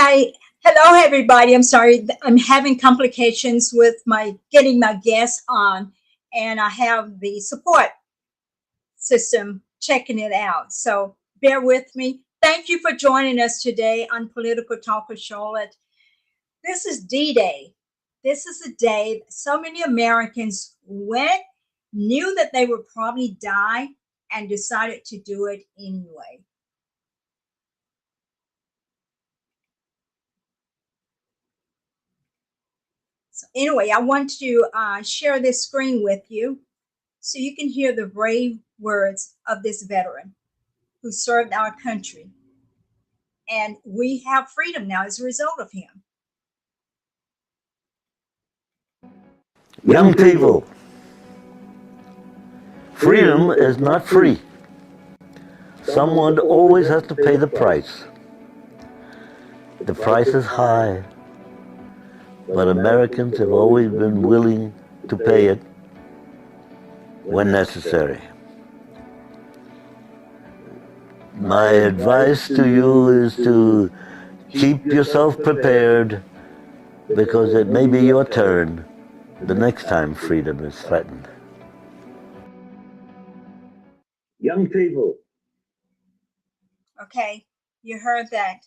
Hi. Hello, everybody. I'm sorry. I'm having complications with my getting my guests on, and I have the support system checking it out. So bear with me. Thank you for joining us today on Political Talk with Charlotte. This is D-Day. This is a day that so many Americans went, knew that they would probably die, and decided to do it anyway. So anyway, I want to share this screen with you so you can hear the brave words of this veteran who served our country. And we have freedom now as a result of him. Young people, freedom is not free. Someone always has to pay the price. The price is high, but Americans have always been willing to pay it when necessary. My advice to you is to keep yourself prepared because it may be your turn the next time freedom is threatened. Young people. Okay, you heard that.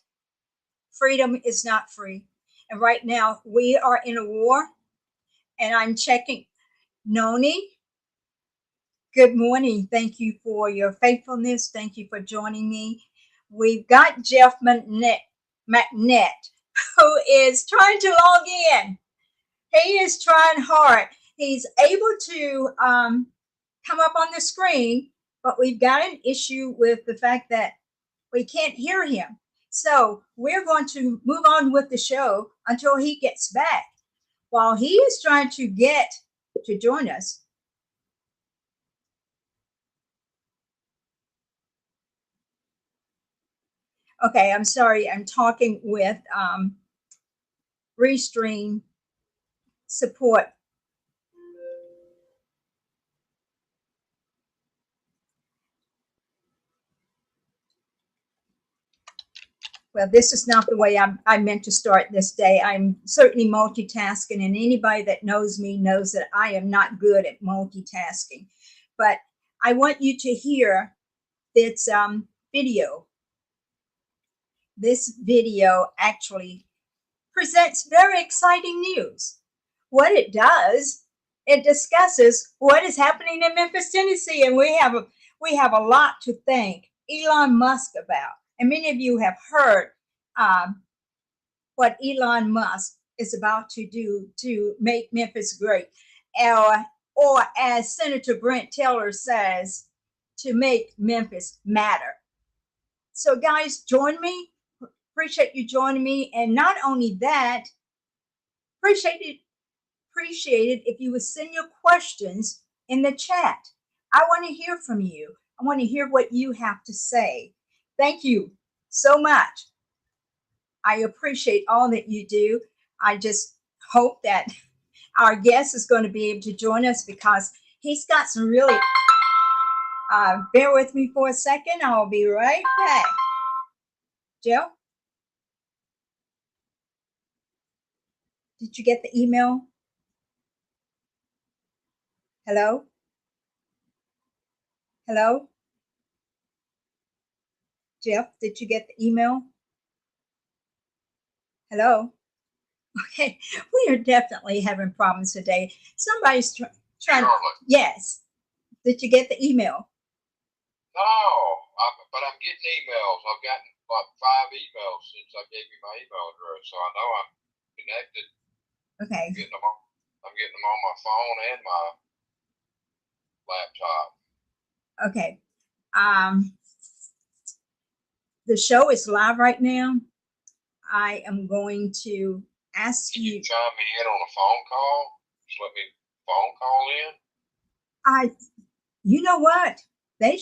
Freedom is not free. And right now we are in a war, and I'm checking. Noni, good morning. Thank you for your faithfulness. Thank you for joining me. We've got Jeff McKNETT, who is trying to log in. He is trying hard. He's able to come up on the screen, but we've got an issue with the fact that we can't hear him. So we're going to move on with the show until he gets back. While he is trying to get to join us, okay, I'm sorry, I'm talking with Restream support. Well, this is not the way I meant to start this day. I'm certainly multitasking, and anybody that knows me knows that I am not good at multitasking. But I want you to hear this video. This video actually presents very exciting news. What it does, it discusses what is happening in Memphis, Tennessee, and we have a lot to thank Elon Musk about. And many of you have heard what Elon Musk is about to do to make Memphis great, or as Senator Brent Taylor says, to make Memphis matter. So, guys, join me. Appreciate you joining me, and not only that, appreciate it if you would send your questions in the chat. I want to hear from you. I want to hear what you have to say. Thank you so much. I appreciate all that you do. I just hope that our guest is going to be able to join us because he's got some really, bear with me for a second. I'll be right back. Joe? Did you get the email? Hello? Hello? Jeff, did you get the email? Hello? Okay, we are definitely having problems today. Somebody's trying. Charlotte. Yes. Did you get the email? No, but I'm getting emails. I've gotten about 5 emails since I gave you my email address, so I know I'm connected. Okay. I'm getting them on my phone and my laptop. Okay. The show is live right now. I am going to ask Can you. you chime me in on a phone call? Just let me phone call in. You know what? They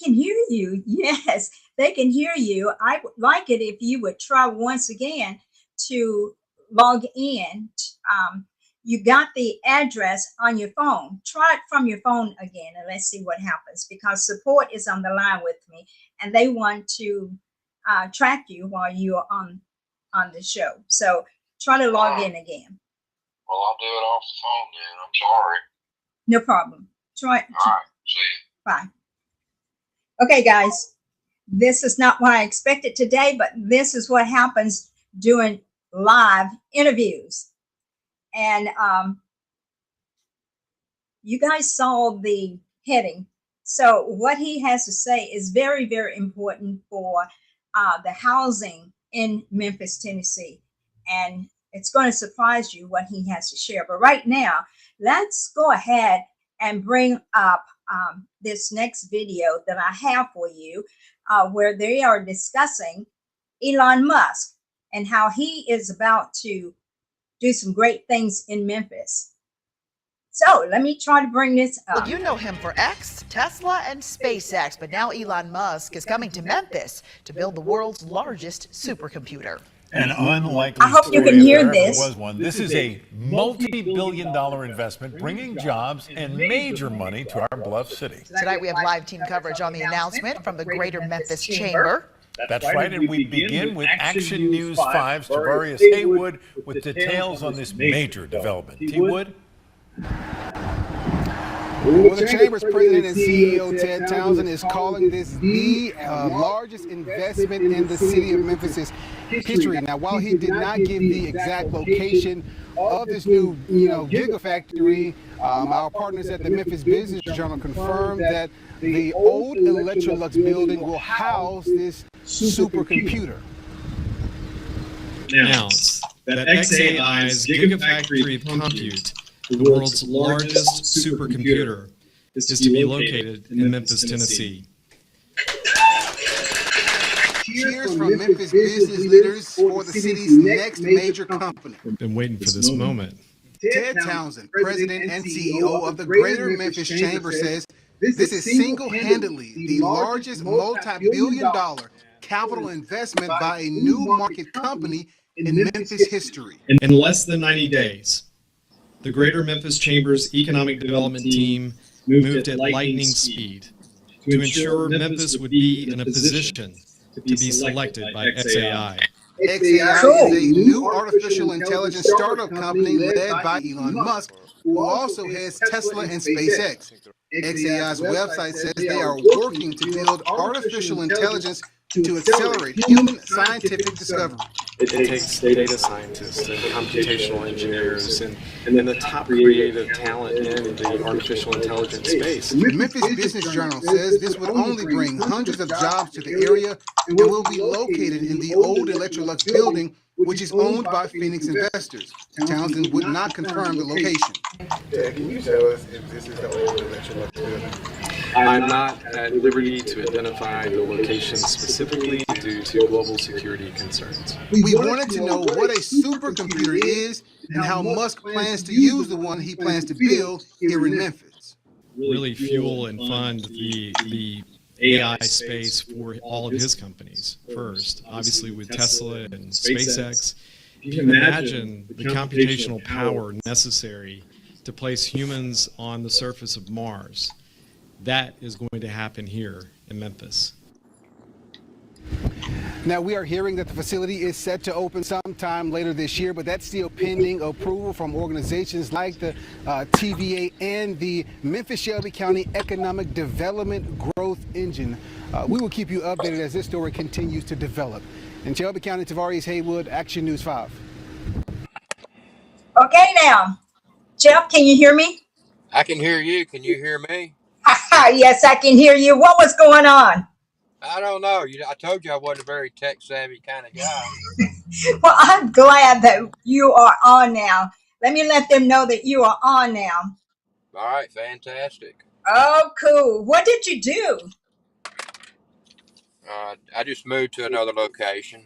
can hear you. Yes, they can hear you. I would like it if you would try once again to log in. You got the address on your phone. Try it from your phone again, and let's see what happens, because support is on the line with me, and they want to track you while you are on on the show. So try to log in again. Well, I'll do it off the phone then. I'm sorry. No problem. Try. All right. See you. Bye. Okay, guys. This is not what I expected today, but this is what happens doing live interviews. And you guys saw the heading. So what he has to say is very, very important for the housing in Memphis, Tennessee. And it's going to surprise you what he has to share. But right now, let's go ahead and bring up this next video that I have for you, where they are discussing Elon Musk and how he is about to do some great things in Memphis. So let me try to bring this up. Well, you know him for X, Tesla, and SpaceX, but now Elon Musk is coming to Memphis to build the world's largest supercomputer. An unlikely I hope you story can hear if there ever this. was one. This is a multi-billion-dollar investment bringing jobs and major money to our Bluff City. Tonight we have live team coverage on the announcement from the Greater Memphis Chamber. That's right, and we begin with Action News 5's Javarius Haywood with details on this major development. T-Wood? Well, the Chamber's president and CEO Ted Townsend is calling this the largest investment in the city of Memphis' history. Now, while he did not give the exact location of this new, gigafactory, our partners at the Memphis Business Journal confirmed that the old Electrolux building will house this supercomputer. Announced that xAI's Gigafactory of Compute, the world's largest supercomputer, is to be located in Memphis, Tennessee. Cheers from Memphis business leaders for the city's next major company. Been waiting for this moment. Ted Townsend, president and CEO of the Greater Memphis Chamber, says this is single-handedly the largest multi-billion-dollar capital investment by a new market company in Memphis history. In less than 90 days, the Greater Memphis Chamber's economic development team moved at lightning speed to ensure Memphis would be in a position to be selected by xAI. xAI is a new artificial intelligence startup company led by Elon Musk, who also has Tesla and SpaceX. xAI's website says they are working to build artificial intelligence to accelerate human scientific discovery. It takes data scientists and computational engineers and the top creative talent in the artificial intelligence space. The Memphis Business Journal says this would only bring hundreds of jobs to the area and will be located in the old Electrolux building, which is owned by Phoenix investors. Townsend would not confirm the location. Yeah, can you tell us if this is the old Electrolux building? I'm not at liberty to identify the location specifically due to global security concerns. We wanted to know what a supercomputer is and how Musk plans to use the one he plans to build here in Memphis. Really fuel and fund the AI space for all of his companies first, obviously with Tesla and SpaceX. If you can imagine the computational power necessary to place humans on the surface of Mars, that is going to happen here in Memphis. Now, we are hearing that the facility is set to open sometime later this year, but that's still pending approval from organizations like the TVA and the Memphis-Shelby County Economic Development Growth Engine. We will keep you updated as this story continues to develop. In Shelby County, Javarius Haywood, Action News 5. Okay, now, Jeff, can you hear me? I can hear you. Can you hear me? Yes, I can hear you. What was going on? I don't know. I told you I wasn't a very tech savvy kind of guy. Well, I'm glad that you are on now. Let me let them know that you are on now. All right, fantastic. Oh, cool. What did you do? I just moved to another location.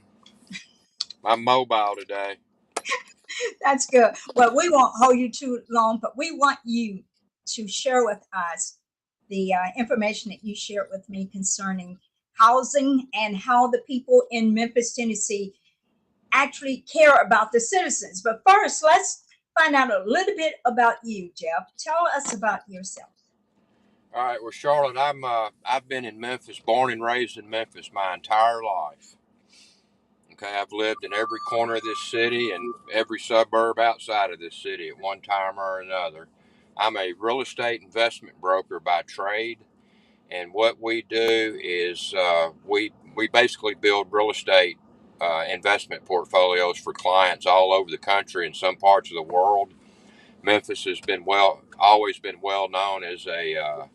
I'm mobile today. That's good. Well, we won't hold you too long, but we want you to share with us the information that you shared with me concerning housing and how the people in Memphis, Tennessee actually care about the citizens. But first, let's find out a little bit about you, Jeff. Tell us about yourself. All right, well, Charlotte, I've been in Memphis, born and raised in Memphis my entire life. Okay, I've lived in every corner of this city and every suburb outside of this city at one time or another. I'm a real estate investment broker by trade, and what we do is we basically build real estate investment portfolios for clients all over the country and some parts of the world. Memphis has been always been well known as a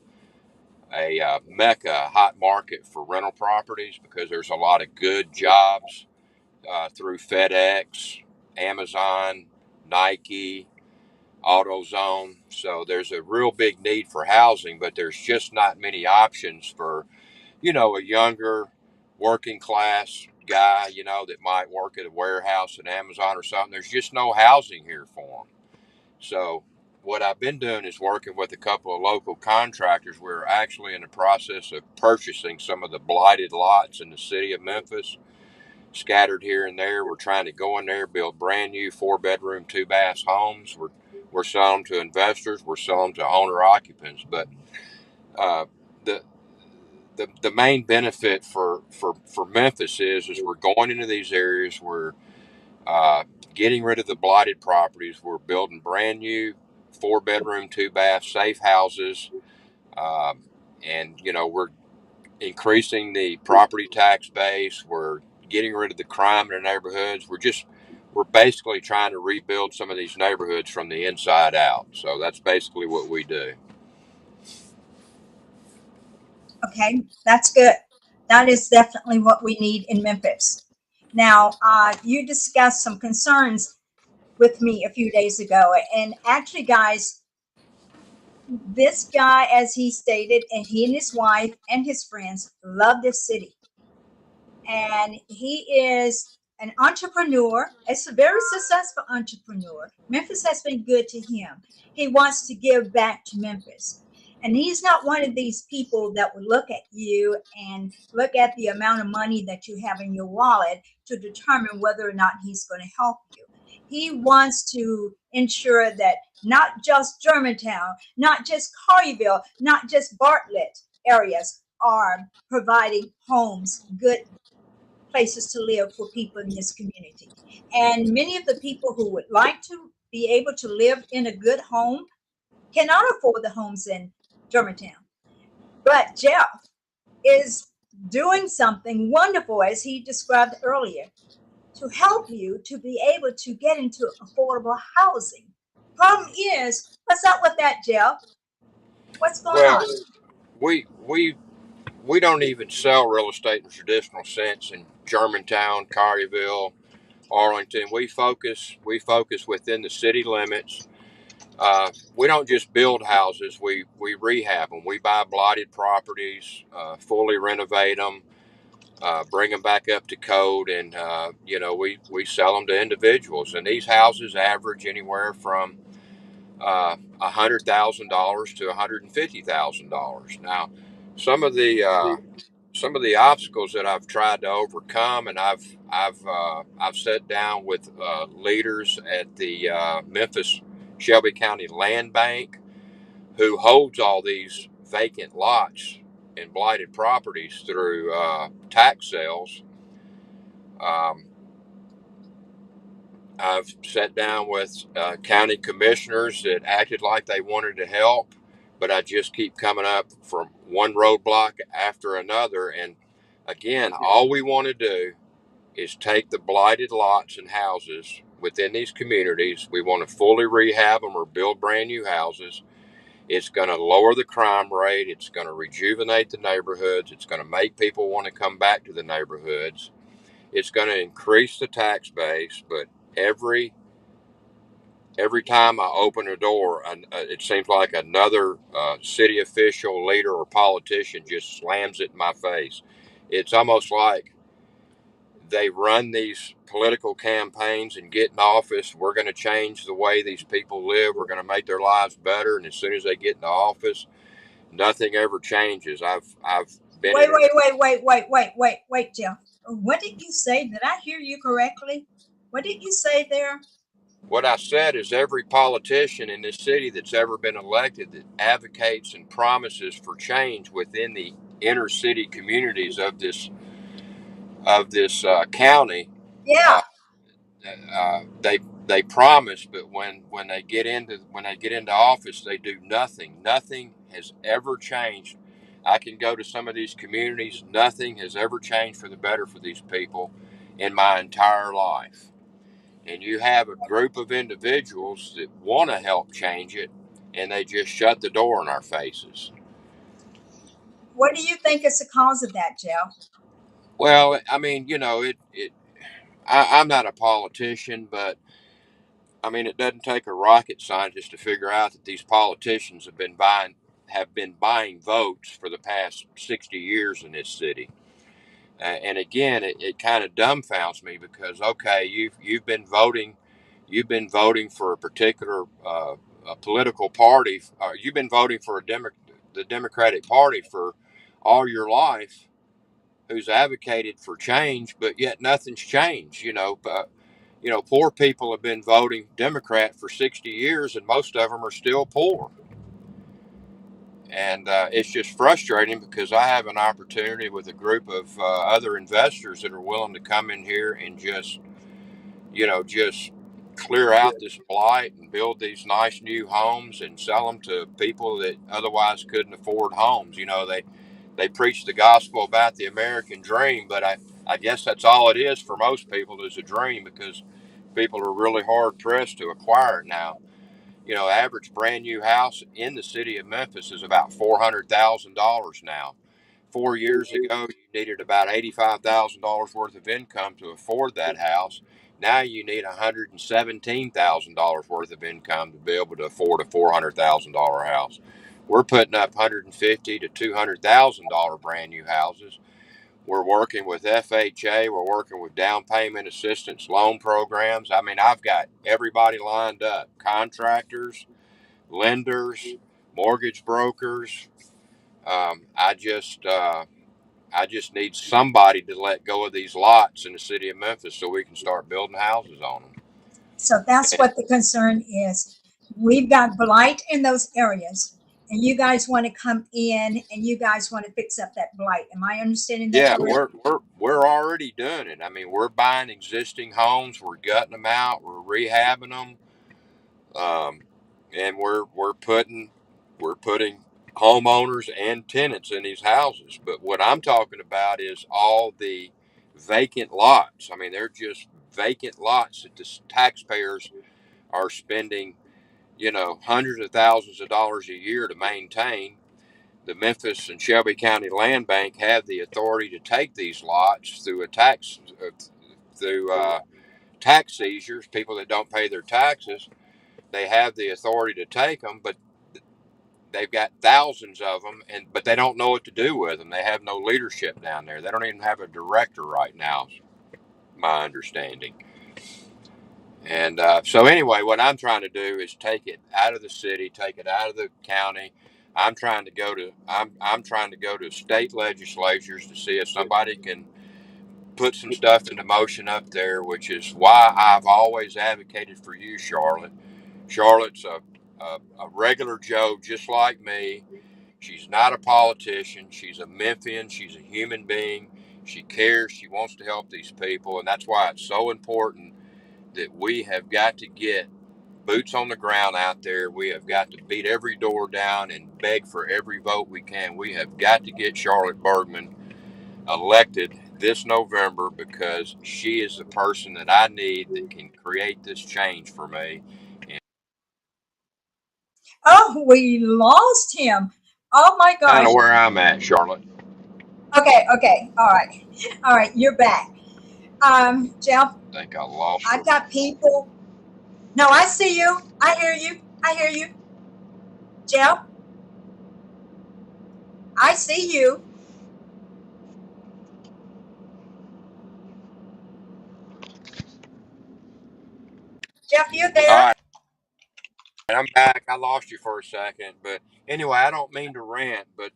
mecca, a hot market for rental properties because there's a lot of good jobs through FedEx, Amazon, Nike, AutoZone. So there's a real big need for housing, but there's just not many options for, a younger working class guy, that might work at a warehouse at Amazon or something. There's just no housing here for them. So what I've been doing is working with a couple of local contractors. We're actually in the process of purchasing some of the blighted lots in the city of Memphis, scattered here and there. We're trying to go in there, build brand new 4-bedroom, 2-bath homes. We're selling to investors. We're selling to owner occupants. But uh, the the main benefit for Memphis is we're going into these areas. We're getting rid of the blighted properties. We're building brand new 4-bedroom, 2-bath safe houses, and we're increasing the property tax base. We're getting rid of the crime in the neighborhoods. We're basically trying to rebuild some of these neighborhoods from the inside out. So that's basically what we do. Okay, that's good. That is definitely what we need in Memphis. Now, you discussed some concerns with me a few days ago, and actually, guys, this guy, as he stated, and he and his wife and his friends love this city. And he is an entrepreneur. It's a very successful entrepreneur. Memphis has been good to him. He wants to give back to Memphis. And he's not one of these people that would look at you and look at the amount of money that you have in your wallet to determine whether or not he's going to help you. He wants to ensure that not just Germantown, not just Collierville, not just Bartlett areas are providing homes, good places to live for people in this community. And many of the people who would like to be able to live in a good home cannot afford the homes in Germantown. But Jeff is doing something wonderful, as he described earlier, to help you to be able to get into affordable housing. Problem is, what's up with that, Jeff? What's going on? We don't even sell real estate in the traditional sense in Germantown, Collierville, Arlington. We focus within the city limits. We don't just build houses; we rehab them. We buy blighted properties, fully renovate them, bring them back up to code, and we sell them to individuals. And these houses average anywhere from $100,000 to $150,000. Now, some of the obstacles that I've tried to overcome, and I've sat down with leaders at the Memphis Shelby County Land Bank, who holds all these vacant lots and blighted properties through tax sales. I've sat down with county commissioners that acted like they wanted to help, but I just keep coming up from one roadblock after another. And again, all we want to do is take the blighted lots and houses within these communities. We want to fully rehab them or build brand new houses. It's going to lower the crime rate. It's going to rejuvenate the neighborhoods. It's going to make people want to come back to the neighborhoods. It's going to increase the tax base, but every time I open a door, it seems like another city official, leader, or politician just slams it in my face. It's almost like they run these political campaigns and get in office. We're going to change the way these people live. We're going to make their lives better. And as soon as they get in the office, nothing ever changes. I've been Wait, Jeff. What did you say? Did I hear you correctly? What did you say there? What I said is every politician in this city that's ever been elected that advocates and promises for change within the inner city communities of this county, Yeah. They promise, but when they get into office, they do nothing. Nothing has ever changed. I can go to some of these communities. Nothing has ever changed for the better for these people in my entire life. And you have a group of individuals that want to help change it, and they just shut the door in our faces. What do you think is the cause of that, Jeff? Well, I mean, I'm not a politician, but I mean, it doesn't take a rocket scientist to figure out that these politicians have been buying votes for the past 60 years in this city. And again, it kind of dumbfounds me because okay, you've been voting for a particular a political party. You've been voting for the Democratic Party for all your life, who's advocated for change, but yet nothing's changed. Poor people have been voting Democrat for 60 years, and most of them are still poor. And it's just frustrating because I have an opportunity with a group of other investors that are willing to come in here and just clear out this blight and build these nice new homes and sell them to people that otherwise couldn't afford homes. They preach the gospel about the American dream, but I guess that's all it is for most people is a dream because people are really hard pressed to acquire it now. Average brand new house in the city of Memphis is about $400,000 now. 4 years ago, you needed about $85,000 worth of income to afford that house. Now you need $117,000 worth of income to be able to afford a $400,000 house. We're putting up $150,000 to $200,000 brand new houses. We're working with FHA. We're working with down payment assistance loan programs. I mean, I've got everybody lined up: contractors, lenders, mortgage brokers. I just need somebody to let go of these lots in the city of Memphis so we can start building houses on them. So that's what the concern is. We've got blight in those areas, and you guys want to come in and you guys want to fix up that blight. Am I understanding that Yeah, correctly? we're already doing it. I mean, we're buying existing homes, we're gutting them out, we're rehabbing them, and we're putting homeowners and tenants in these houses. But what I'm talking about is all the vacant lots. I mean, they're just vacant lots that the taxpayers are spending, hundreds of thousands of dollars a year to maintain. The Memphis and Shelby County Land Bank have the authority to take these lots through tax seizures. People that don't pay their taxes, they have the authority to take them, but they've got thousands of them, but they don't know what to do with them. They have no leadership down there. They don't even have a director right now, my understanding. And so anyway, what I'm trying to do is take it out of the city, take it out of the county. I'm trying to go to state legislatures to see if somebody can put some stuff into motion up there, which is why I've always advocated for you, Charlotte. Charlotte's a regular Joe just like me. She's not a politician. She's a Memphian. She's a human being. She cares. She wants to help these people. And that's why it's so important that we have got to get boots on the ground out there. We have got to beat every door down and beg for every vote we can. We have got to get Charlotte Bergman elected this November because she is the person that I need that can create this change for me. Oh, we lost him. Oh my Kind gosh. of where I'm at, Charlotte. Okay. All right, you're back. Jeff, I think I lost her. I've got people. No, I see you. I hear you. Jeff, I see you. Jeff, you All there? right, I'm back. I lost you for a second, but anyway, I don't mean to rant, but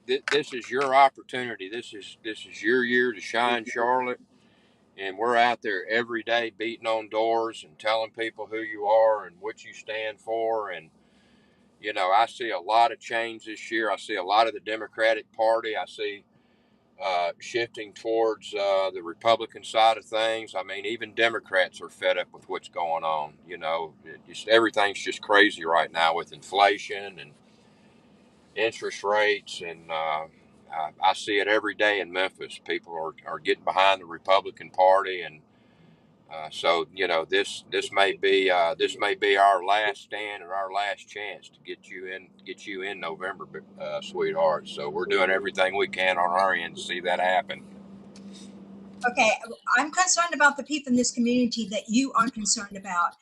this is your opportunity. This is your year to shine, Charlotte. And we're out there every day beating on doors and telling people who you are and what you stand for. And I see a lot of change this year. I see a lot of the Democratic Party. I see shifting towards the Republican side of things. I mean, even Democrats are fed up with what's going on. You know, everything's just crazy right now with inflation and interest rates, and I see it every day in Memphis. People are getting behind the Republican Party, and so this may be our last stand or our last chance to get you in November, sweetheart. So we're doing everything we can on our end to see that happen. Okay, I'm concerned about the people in this community that you are concerned about.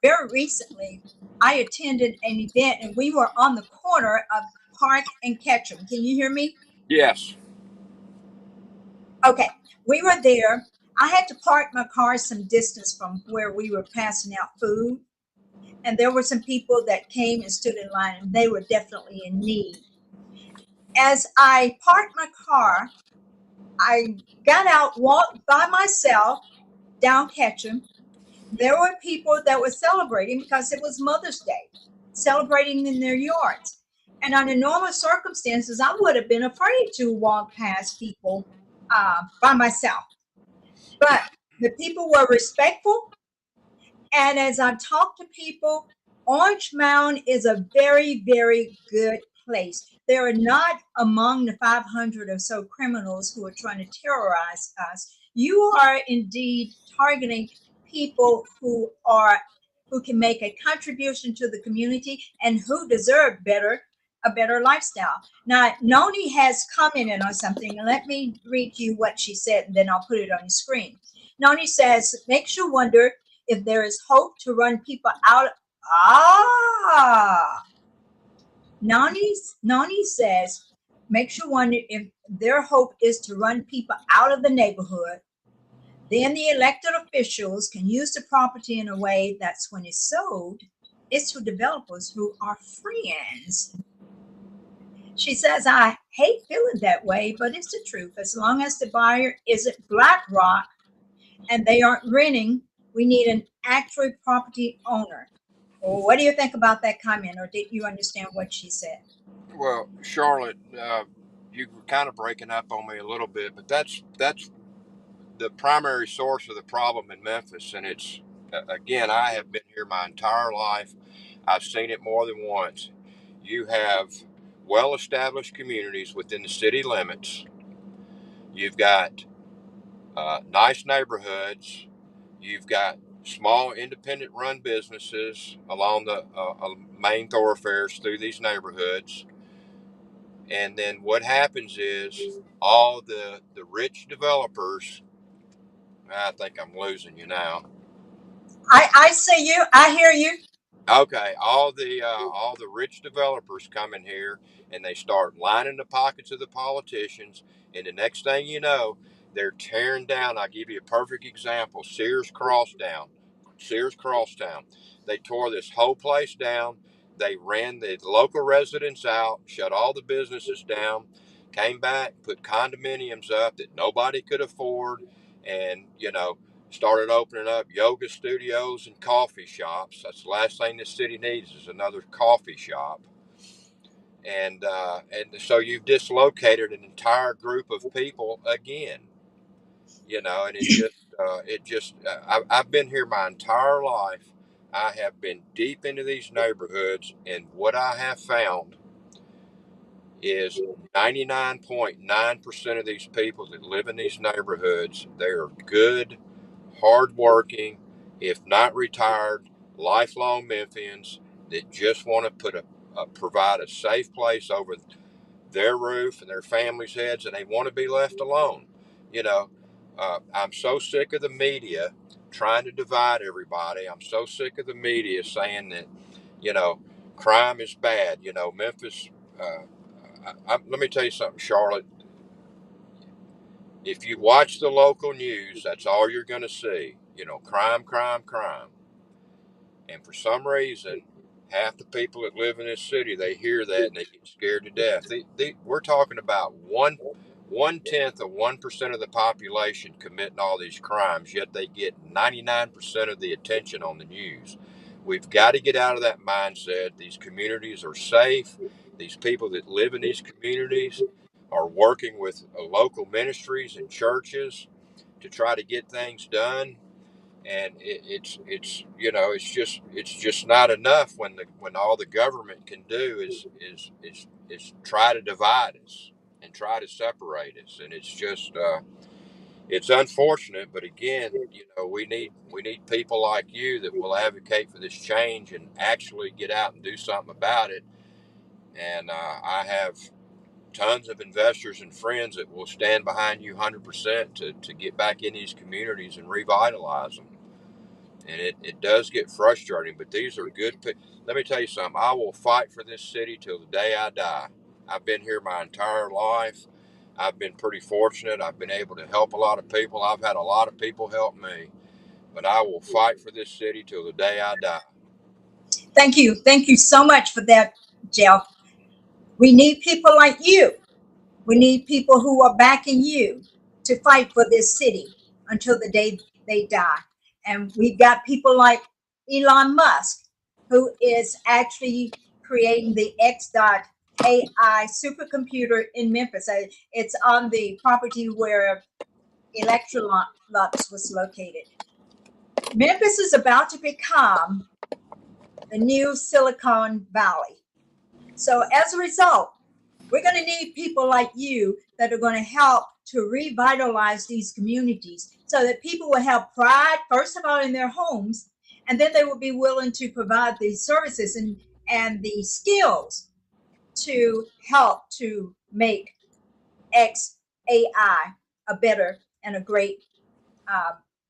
Very recently, I attended an event and we were on the corner of Park and Ketchum. Can you hear me? Yes. Okay, we were there. I had to park my car some distance from where we were passing out food. And there were some people that came and stood in line, and they were definitely in need. As I parked my car, I got out, walked by myself down Ketchum. There were people that were celebrating because it was Mother's Day, celebrating in their yards. And under normal circumstances, I would have been afraid to walk past people by myself. But the people were respectful. And as I've talked to people, Orange Mound is a very, very good place. They are not among the 500 or so criminals who are trying to terrorize us. You are indeed targeting people who can make a contribution to the community and who deserve a better lifestyle. Now, Noni has commented on something, and let me read you what she said, and then I'll put it on the screen. Noni says, makes you wonder if there is hope to run people out. Noni says, makes you wonder if their hope is to run people out of the neighborhood. Then the elected officials can use the property in a way that's when it's sold, it's to developers who are friends. She says, I hate feeling that way, but it's the truth. As long as the buyer isn't BlackRock and they aren't renting, we need an actual property owner. Well, what do you think about that comment, or did you understand what she said? Well, Charlotte, you were kind of breaking up on me a little bit, but that's the primary source of the problem in Memphis. And it's, again, I have been here my entire life. I've seen it more than once. You have well-established communities within the city limits. You've got nice neighborhoods. You've got small independent run businesses along the main thoroughfares through these neighborhoods. And then what happens is all the rich developers, I think I'm losing you now. I see you. I hear you. Okay, all the rich developers come in here and they start lining the pockets of the politicians, and the next thing you know, they're tearing down. I'll give you a perfect example: Sears Crosstown. They tore this whole place down. They ran the local residents out, shut all the businesses down, came back, put condominiums up that nobody could afford, and started opening up yoga studios and coffee shops. That's the last thing this city needs is another coffee shop. And so you've dislocated an entire group of people again. And I've been here my entire life. I have been deep into these neighborhoods, and what I have found is 99.9% of these people that live in these neighborhoods, they are good, hardworking, if not retired, lifelong Memphians that just want to provide a safe place over their roof and their families' heads, and they want to be left alone. I'm so sick of the media trying to divide everybody. I'm so sick of the media saying that, crime is bad. Memphis. Let me tell you something, Charlotte. If you watch the local news, that's all you're going to see. Crime, crime, crime. And for some reason, half the people that live in this city, they hear that and they get scared to death. We're talking about 1/10 of 1% of the population committing all these crimes, yet they get 99% of the attention on the news. We've got to get out of that mindset. These communities are safe. These people that live in these communities are working with local ministries and churches to try to get things done. And it's you know it's just not enough when all the government can do is try to divide us and try to separate us. And it's just it's unfortunate, but again, we need people like you that will advocate for this change and actually get out and do something about it. And I have tons of investors and friends that will stand behind you 100% to get back in these communities and revitalize them. And it does get frustrating, but these are good. Let me tell you something. I will fight for this city till the day I die. I've been here my entire life. I've been pretty fortunate. I've been able to help a lot of people. I've had a lot of people help me, but I will fight for this city till the day I die. Thank you. Thank you so much for that, Jeff. We need people like you. We need people who are backing you to fight for this city until the day they die. And we've got people like Elon Musk, who is actually creating the X.AI supercomputer in Memphis. It's on the property where Electrolux was located. Memphis is about to become the new Silicon Valley. So as a result, we're going to need people like you that are going to help to revitalize these communities so that people will have pride, first of all, in their homes, and then they will be willing to provide the services and the skills to help to make XAI a better and a great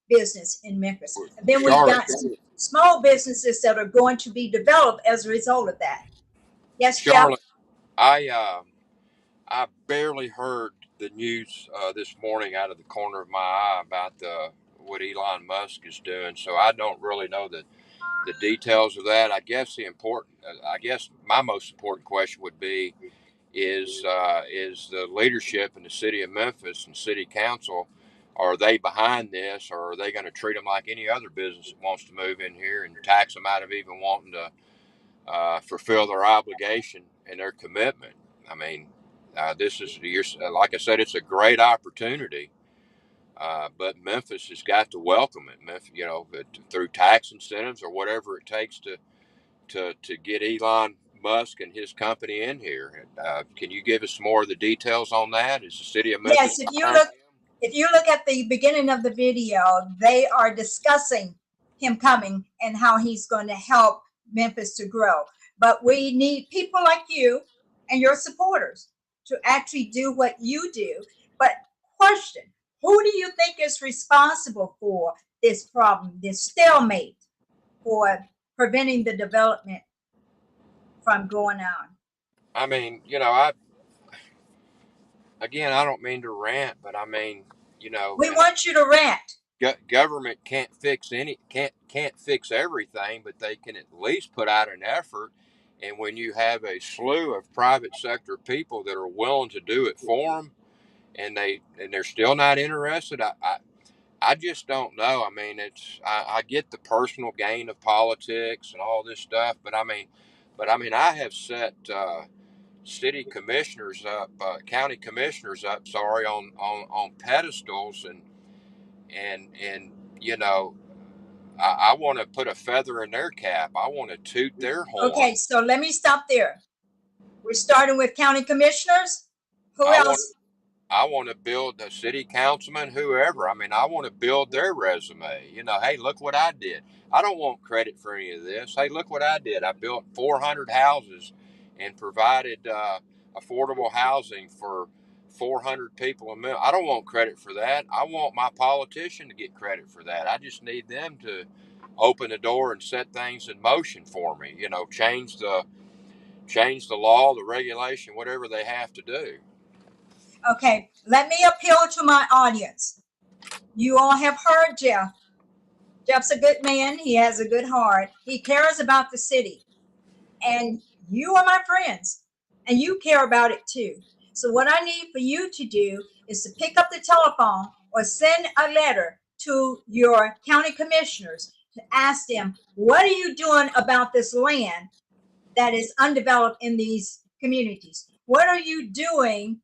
business in Memphis. And then we've got small businesses that are going to be developed as a result of that. Yes, Charlotte, Jeff? I barely heard the news this morning out of the corner of my eye about what Elon Musk is doing, so I don't really know the details of that. I guess my most important question would be is the leadership in the city of Memphis and city council, are they behind this, or are they going to treat them like any other business that wants to move in here and tax them out of even wanting to fulfill their obligation and their commitment? I mean, this is, like I said, it's a great opportunity, but Memphis has got to welcome it. Memphis, through tax incentives or whatever it takes to get Elon Musk and his company in here. Can you give us more of the details on that? Is the city of Memphis? Yes, if you look at the beginning of the video, they are discussing him coming and how he's going to help Memphis to grow. But we need people like you and your supporters to actually do what you do. But question, who do you think is responsible for this problem, this stalemate, for preventing the development from going on? I mean, I don't mean to rant, but I mean, we want you to rant. Government can't fix everything, but they can at least put out an effort. And when you have a slew of private sector people that are willing to do it for them, and they're still not interested, I just don't know. I mean, I get the personal gain of politics and all this stuff, but I mean, I have set city commissioners up, county commissioners up, sorry, on pedestals, and I want to put a feather in their cap. I want to toot their horn. Okay, so let me stop there. We're starting with county commissioners. Who else? I want to build a city councilman, whoever. I mean, I want to build their resume. Hey, look what I did. I don't want credit for any of this. Hey, look what I did. I built 400 houses and provided affordable housing for 400 people a month. I don't want credit for that. I want my politician to get credit for that. I just need them to open the door and set things in motion for me. Change the law, the regulation, whatever they have to do. Okay, let me appeal to my audience. You all have heard Jeff. Jeff's a good man. He has a good heart. He cares about the city. And you are my friends. And you care about it too. So what I need for you to do is to pick up the telephone or send a letter to your county commissioners to ask them, what are you doing about this land that is undeveloped in these communities? What are you doing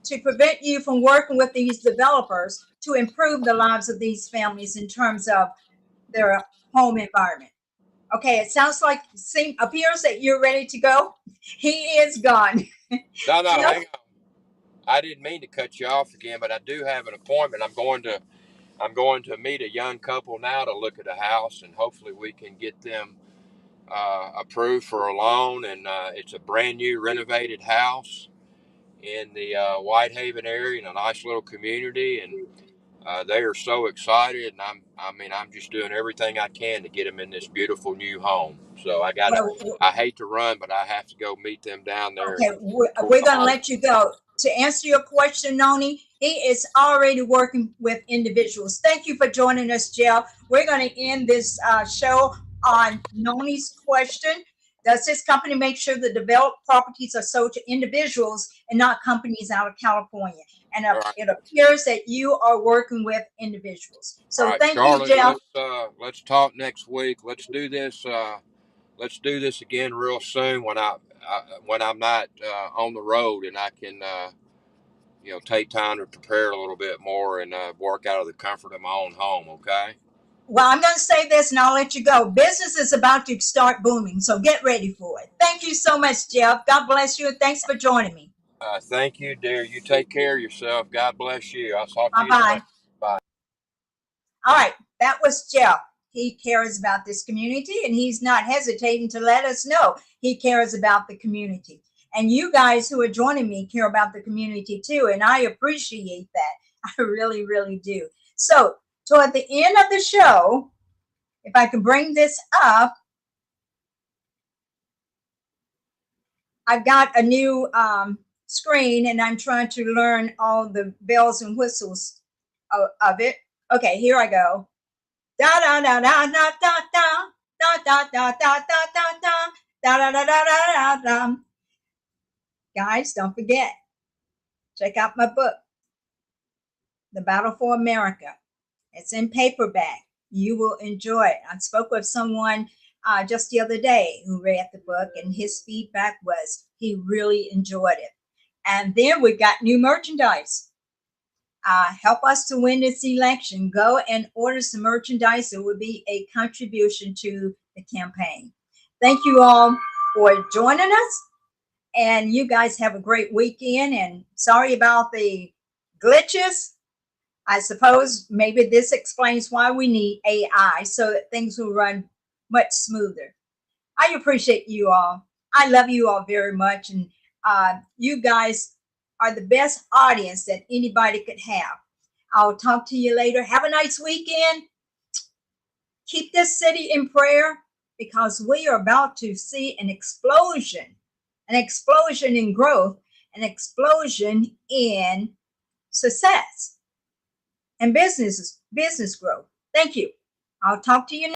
to prevent you from working with these developers to improve the lives of these families in terms of their home environment. Okay, it sounds like, appears that you're ready to go. He is gone. No, hang on. I didn't mean to cut you off again, but I do have an appointment. I'm going to meet a young couple now to look at a house, and hopefully we can get them approved for a loan. And it's a brand new renovated house in the Whitehaven area in a nice little community, and they are so excited. And I'm just doing everything I can to get them in this beautiful new home. So I hate to run, but I have to go meet them down there. Okay, we're going to let you go. To answer your question, Noni, he is already working with individuals. Thank you for joining us, Jill. We're going to end this show on Noni's question. Does this company make sure the developed properties are sold to individuals and not companies out of California? And it appears that you are working with individuals. So thank Charlotte, you, Jill. Let's talk next week. Let's do this. Let's do this again real soon when I'm not on the road, and I can take time to prepare a little bit more and work out of the comfort of my own home. Okay. Well, I'm going to say this and I'll let you go. Business is about to start booming, so get ready for it. Thank you so much, Jeff. God bless you, and thanks for joining me. Thank you, dear. You take care of yourself. God bless you. I'll talk to you later. Bye. All right, that was Jeff. He cares about this community, and he's not hesitating to let us know he cares about the community. And you guys who are joining me care about the community too, and I appreciate that. I really, really do. So at the end of the show, if I can bring this up, I've got a new screen, and I'm trying to learn all the bells and whistles of it. Okay, here I go. Da da da da da da da da da da da da da da da da da da. Guys, don't forget, check out my book, The Battle for America. It's in paperback. You will enjoy it. I spoke with someone just the other day who read the book, and his feedback was he really enjoyed it. And then we got new merchandise. Help us to win this election. Go and order some merchandise. It would be a contribution to the campaign. Thank you all for joining us. And you guys have a great weekend. And sorry about the glitches. I suppose maybe this explains why we need AI, so that things will run much smoother. I appreciate you all. I love you all very much. And you guys are the best audience that anybody could have. I'll talk to you later. Have a nice weekend. Keep this city in prayer, because we are about to see an explosion in growth, an explosion in success and business growth. Thank you. I'll talk to you next.